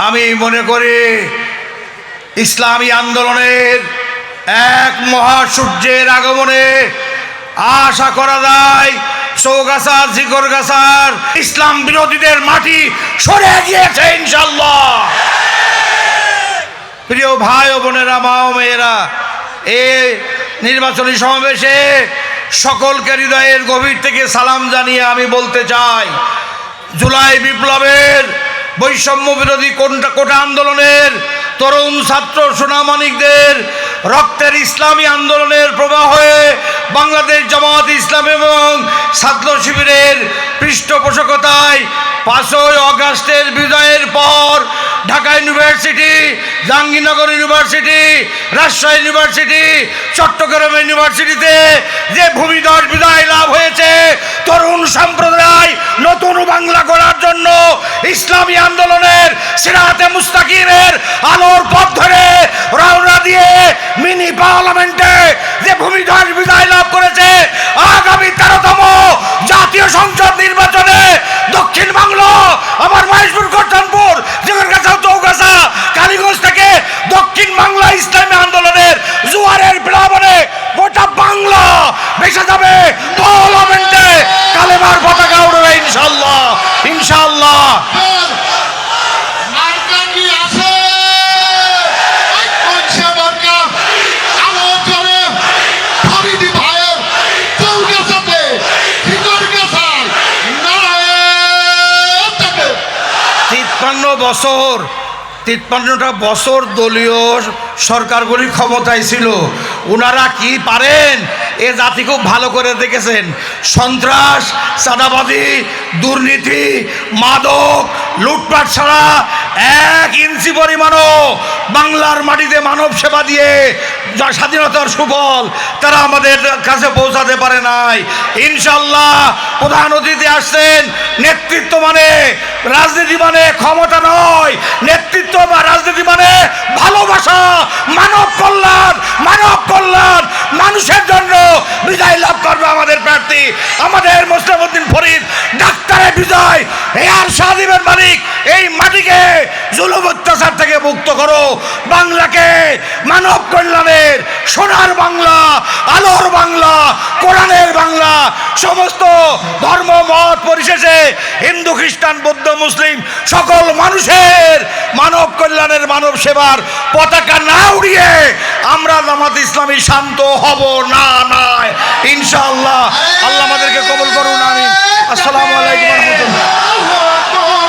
আমি মনে করি ইসলামী আন্দোলনের এক মহাসূর্যের আগমনে আশা করা যায় চৌগাছা জিকরগাছার ইসলাম বিরোধীদের মাটি সরে গিয়েছে ইনশাআল্লাহ। প্রিয় ভাই ও বোনেরা, মা ও মেয়েরা, এই নির্বাচনী সমাবেশে সকলকে হৃদয়ের গভীর থেকে সালাম জানিয়ে আমি বলতে চাই, জুলাই বিপ্লবের বৈষম্য বিরোধী কোটা আন্দোলনের তরুণ ছাত্র সোনামানিকদের রক্তের ইসলামী আন্দোলনের প্রবাহ হয়ে বাংলাদেশ জামাত ইসলাম এবং ছাত্র শিবিরের পৃষ্ঠপোষকতায় 5ই আগস্টের বিজয়ের পর Dhaka university, Jahangirnagar university, Rajshahi university, Chittagong ইউনিভার্সিটিতে যে ভূমিধস বিজয় লাভ হয়েছে, তরুণ সম্প্রদায় নতুন বাংলা গড়ার জন্য ইসলামী আন্দোলনের সিরাতে মুস্তাকিমের আলোর পথ ধরে রওনা দিয়ে মিনি পার্লামেন্টে যে ভূমিধস বিজয় লাভ করেছে, আগামী 13তম জাতীয় সংসদ নির্বাচনে দক্ষিণ বাংলা, আমার মহেশপুর, করতানপুর, জিকরগাছা, চৌগাছা, কালীগঞ্জ থেকে দক্ষিণ বাংলা ইসলামী আন্দোলনের জোয়ারের প্লাবনে গোটা বাংলা ভেসে যাবে পার্লামেন্টে, কালেমার পতাকা উড়বে ইনশাআল্লাহ, ইনশাআল্লাহ। বছর 53টা বছর দলীয় সরকারগুলি ক্ষমতায় ছিল, ওনারা কি পারেন এ জাতি খুব ভালো করে দেখেছেন। সন্ত্রাস, চাঁদাবাজি, দুর্নীতি, মাদক, লুটপাট ছাড়া 1 ইঞ্চি পরিমাণও বাংলার মাটিতে মানব সেবা দিয়ে যা স্বাধীনতার সুফল তারা আমাদের কাছে পৌঁছাতে পারে নাই। ইনশাআল্লাহ প্রধান অতিথি আসছেন। নেতৃত্ব মানে রাজনীতি মানে ক্ষমতা নয়, নেতৃত্ব বা রাজনীতি মানে ভালোবাসা, মানব কল্যাণ, মানব কল্যাণ, মানুষের জন্য বিজয় লাভ করবে আমাদের প্রার্থী, আমাদের মোস্তাফউদ্দিন ফরিদ, ডাক্তারের বিজয়। এর স্বাধীনের মালিক এই মাটিকে জুলুম অত্যাচার থেকে মুক্ত করো, বাংলাকে মানব কল্যাণের সোনার বাংলা, আলোর বাংলা, কোরআনের বাংলা, সমস্ত ধর্ম মত পরিশেষে হিন্দু, খ্রিস্টান, বৌদ্ধ, মুসলিম সকল মানুষের মানব কল্যাণের, মানব সেবার পতাকা না উড়িয়ে আমরা জামাত ইসলামী শান্ত হব না, নয় ইনশাআল্লাহ। আল্লাহ আমাদেরকে কবুল করুন, আমিন। আসসালামু আলাইকুম ওয়া রাহমাতুল্লাহ।